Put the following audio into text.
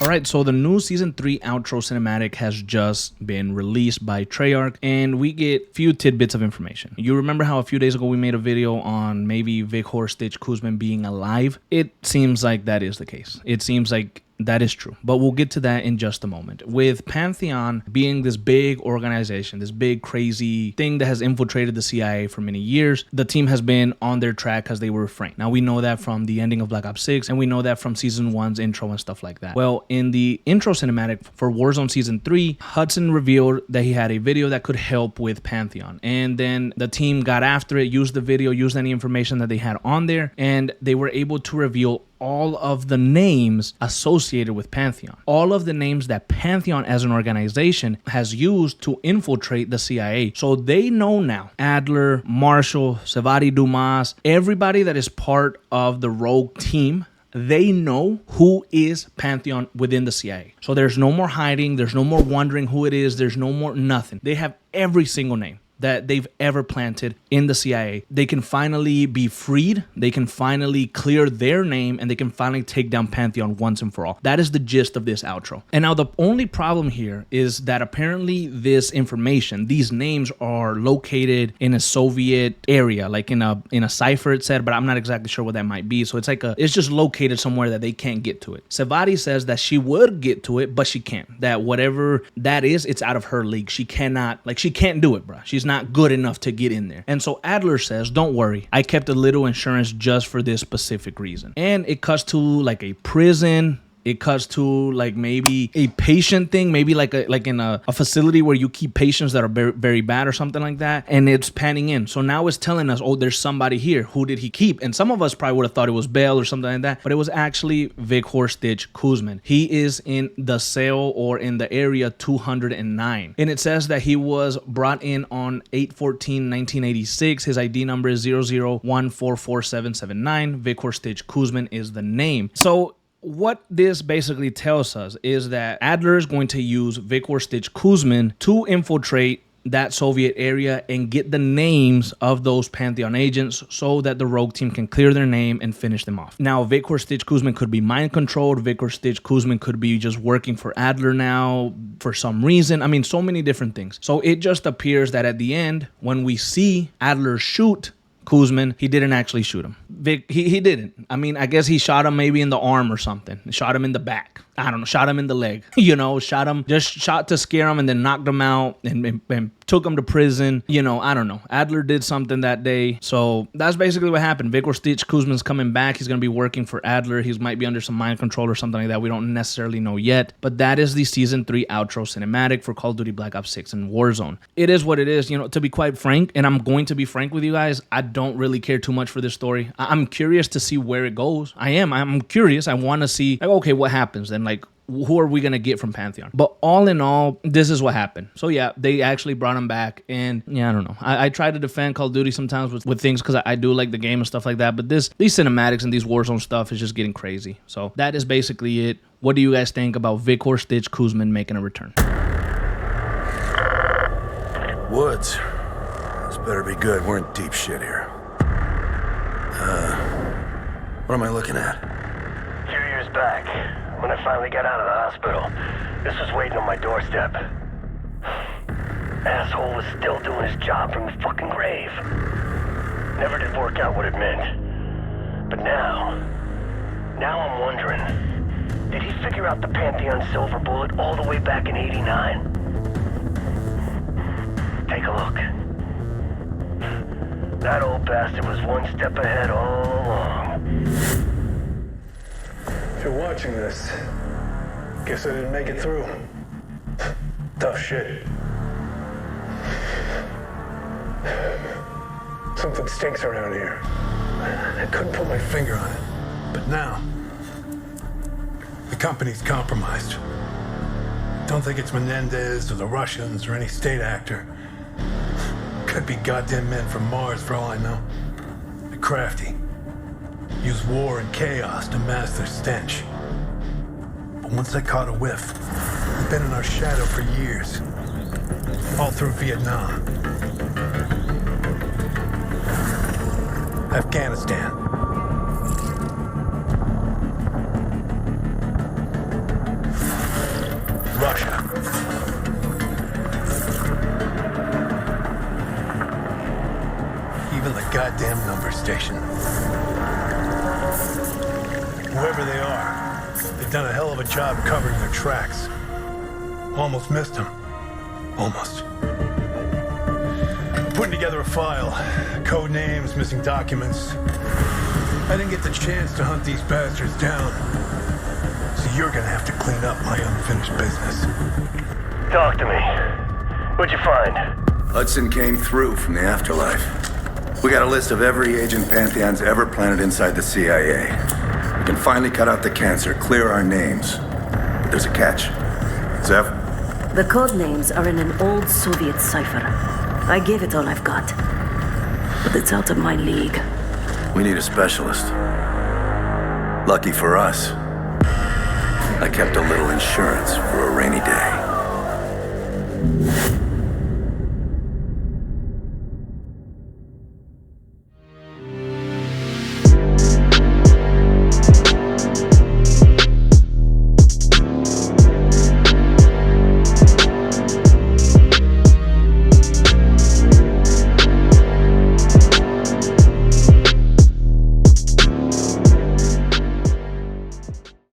Alright, so the new Season 3 outro cinematic has just been released by Treyarch, and we get few tidbits of information. You remember how a few days ago we made a video on maybe VIKHOR Stitch KUZMIN being alive? It seems like that is the case. It seems like that is true, but we'll get to that in just a moment. With Pantheon being this big organization, this big crazy thing that has infiltrated the CIA for many years, the team has been on their track because they were refrained. Now we know that from the ending of Black Ops 6, and we know that from Season 1's intro and stuff like that. Well, in the intro cinematic for Warzone Season 3, Hudson revealed that he had a video that could help with Pantheon, and then the team got after it, used the video, used any information that they had on there, and they were able to reveal all of the names associated with Pantheon. All of the names that Pantheon as an organization has used to infiltrate the CIA. So they know now, Adler, Marshall, Savati Dumas, everybody that is part of the Rogue team, they know who is Pantheon within the CIA. So there's no more hiding, there's no more wondering who it is, there's no more nothing. They have every single name that they've ever planted in the CIA. They can finally be freed, they can finally clear their name, and they can finally take down Pantheon once and for all. That is the gist of this outro. And now the only problem here is that apparently this information, these names are located in a Soviet area, like in a cipher it said, but I'm not exactly sure what that might be. So it's like it's just located somewhere that they can't get to it. Savati says that she would get to it, but she can't. That whatever that is, it's out of her league. She cannot, like she can't do it, bro. She's not good enough to get in there. And so Adler says, don't worry, I kept a little insurance just for this specific reason. And it cuts to like a prison. It cuts to like maybe a patient thing, maybe like in a facility where you keep patients that are very, very bad or something like that. And it's panning in. So now it's telling us, oh, there's somebody here. Who did he keep? And some of us probably would have thought it was Bell or something like that. But it was actually VIKHOR Stitch KUZMIN. He is in the cell or in the area 209. And it says that he was brought in on 8/14/1986. His ID number is 00144779. VIKHOR Stitch KUZMIN is the name. So what this basically tells us is that Adler is going to use VIKHOR Stitch KUZMIN to infiltrate that Soviet area and get the names of those Pantheon agents so that the Rogue team can clear their name and finish them off. Now, VIKHOR Stitch KUZMIN could be mind controlled. VIKHOR Stitch KUZMIN could be just working for Adler now for some reason. I mean, so many different things. So it just appears that at the end, when we see Adler shoot KUZMIN, he didn't actually shoot him. He didn't. I mean, I guess he shot him maybe in the arm or something. Shot him in the back. I don't know. Shot him in the leg. You know, shot to scare him and then knocked him out and took him to prison. You know, I don't know. Adler did something that day. So that's basically what happened. VIKHOR Stitch KUZMIN's coming back. He's going to be working for Adler. He might be under some mind control or something like that. We don't necessarily know yet. But that is the Season 3 outro cinematic for Call of Duty Black Ops 6 and Warzone. It is what it is. You know, to be quite frank, and I'm going to be frank with you guys, I don't really care too much for this story. I'm curious to see where it goes. I'm curious. I want to see, like, okay, what happens then? Like, who are we going to get from Pantheon? But all in all, this is what happened. So yeah, they actually brought him back. And yeah, I don't know. I try to defend Call of Duty sometimes with things because I do like the game and stuff like that. But these cinematics and these Warzone stuff is just getting crazy. So that is basically it. What do you guys think about VIKHOR Stitch KUZMIN making a return? Woods. This better be good. We're in deep shit here. What am I looking at? A few years back, when I finally got out of the hospital, this was waiting on my doorstep. Asshole was still doing his job from the fucking grave. Never did work out what it meant. But now I'm wondering, did he figure out the Pantheon silver bullet all the way back in '89? Take a look. That old bastard was one step ahead all along. If you're watching this, guess I didn't make it through. Tough shit. Something stinks around here. I couldn't put my finger on it. But now, the company's compromised. Don't think it's Menendez or the Russians or any state actor. Could be goddamn men from Mars for all I know. They're crafty. Use war and chaos to mask their stench. But once they caught a whiff, they've been in our shadow for years. All through Vietnam. Afghanistan. Russia. Even the goddamn number station. Whoever they are, they've done a hell of a job covering their tracks. Almost missed them. Almost. Putting together a file. Code names, missing documents. I didn't get the chance to hunt these bastards down. So you're gonna have to clean up my unfinished business. Talk to me. What'd you find? Hudson came through from the afterlife. We got a list of every agent Pantheon's ever planted inside the CIA. We can finally cut out the cancer, clear our names. But there's a catch. Zev? The code names are in an old Soviet cipher. I gave it all I've got. But it's out of my league. We need a specialist. Lucky for us, I kept a little insurance for a rainy day.